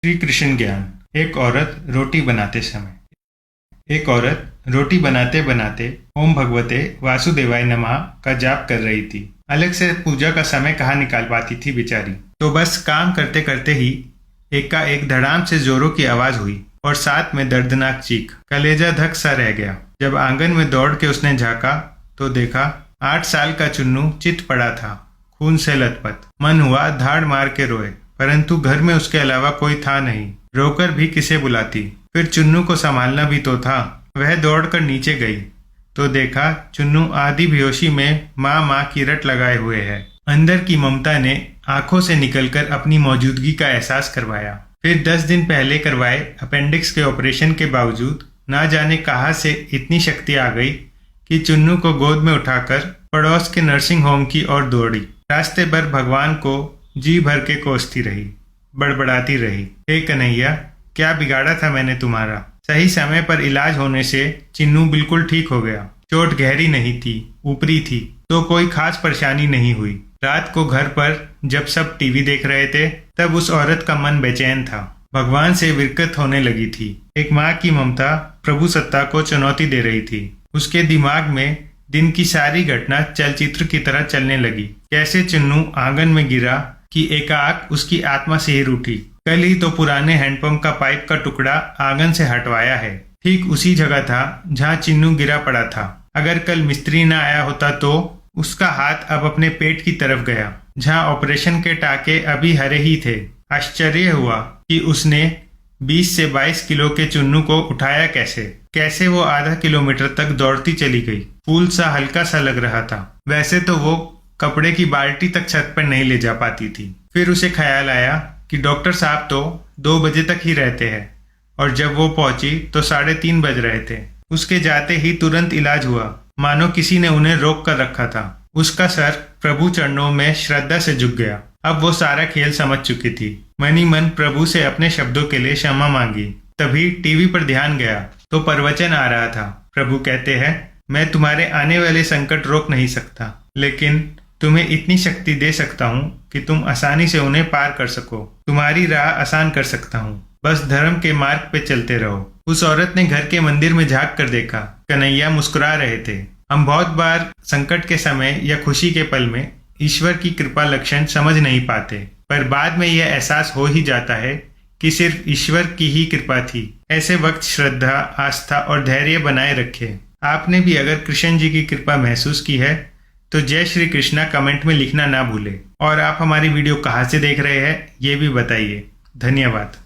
श्री कृष्ण ज्ञान। एक औरत रोटी बनाते समय। एक औरत रोटी बनाते बनाते ओम भगवते वासुदेवाय नमः का जाप कर रही थी। अलग से पूजा का समय कहाँ निकाल पाती थी बेचारी। तो बस काम करते करते ही एक धड़ाम से जोरों की आवाज हुई और साथ में दर्दनाक चीख। कलेजा धक सा रह गया। जब आंगन में दौड़ के उसने झांका तो देखा 8 साल का चुन्नू चित पड़ा था, खून से लथपथ। मन हुआ धाड़ मार के रोए, परंतु घर में उसके अलावा कोई था नहीं। रोकर भी किसे बुलाती, फिर चुन्नू को संभालना भी तो था। वह दौड़कर नीचे गई तो देखा चुन्नू आधी बेहोशी में माँ माँ की रट लगाए हुए है। अंदर की ममता ने आंखों से निकलकर अपनी मौजूदगी का एहसास करवाया। फिर 10 दिन पहले करवाए अपेंडिक्स के ऑपरेशन के बावजूद ना जाने कहाँ से इतनी शक्ति आ गई कि चुन्नू को गोद में उठाकर पड़ोस के नर्सिंग होम की ओर दौड़ी। रास्ते भर भगवान को जी भर के कोसती रही, बड़बड़ाती रही, हे कन्हैया, क्या बिगाड़ा था मैंने तुम्हारा। सही समय पर इलाज होने से चिन्नू बिल्कुल ठीक हो गया। चोट गहरी नहीं थी, ऊपरी थी, तो कोई खास परेशानी नहीं हुई। रात को घर पर जब सब टीवी देख रहे थे तब उस औरत का मन बेचैन था, भगवान से विरकत होने लगी थी। एक माँ की ममता प्रभु सत्ता को चुनौती दे रही थी। उसके दिमाग में दिन की सारी घटना चलचित्र की तरह चलने लगी। कैसे चुन्नू आंगन में गिरा कि एकाएक उसकी आत्मा सिहर उठी। कल ही तो पुराने हैंडपंप का पाइप का टुकड़ा आंगन से हटवाया है, ठीक उसी जगह था जहां चिन्नू गिरा पड़ा था। अगर कल मिस्त्री न आया होता तो उसका हाथ अब अपने पेट की तरफ गया, जहां ऑपरेशन के टाके अभी हरे ही थे। आश्चर्य हुआ कि उसने 20 से 22 किलो के चुन्नू को उठाया कैसे वो आधा किलोमीटर तक दौड़ती चली गई। फूल सा हल्का सा लग रहा था। वैसे तो वो कपड़े की बाल्टी तक छत पर नहीं ले जा पाती थी। फिर उसे ख्याल आया कि डॉक्टर साहब तो 2 बजे तक ही रहते हैं, और जब वो पहुंची तो 3:30 बज रहे थे। उसके जाते ही तुरंत इलाज हुआ, मानो किसी ने उन्हें रोक कर रखा था। उसका सर प्रभु चरणों में श्रद्धा से झुक गया। अब वो सारा खेल समझ चुकी थी। मनी मन प्रभु से अपने शब्दों के लिए क्षमा मांगी। तभी टीवी पर ध्यान गया तो प्रवचन आ रहा था। प्रभु कहते हैं, मैं तुम्हारे आने वाले संकट रोक नहीं सकता, लेकिन तुम्हें इतनी शक्ति दे सकता हूँ कि तुम आसानी से उन्हें पार कर सको। तुम्हारी राह आसान कर सकता हूँ, बस धर्म के मार्ग पे चलते रहो। उस औरत ने घर के मंदिर में झांक कर देखा। कन्हैया मुस्कुरा रहे थे। हम बहुत बार संकट के समय या खुशी के पल में ईश्वर की कृपा लक्षण समझ नहीं पाते, पर बाद में यह एहसास हो ही जाता है कि सिर्फ ईश्वर की ही कृपा थी। ऐसे वक्त श्रद्धा, आस्था और धैर्य बनाए रखें। आपने भी अगर कृष्ण जी की कृपा महसूस की है तो जय श्री कृष्णा कमेंट में लिखना ना भूलें। और आप हमारी वीडियो कहाँ से देख रहे हैं ये भी बताइए। धन्यवाद।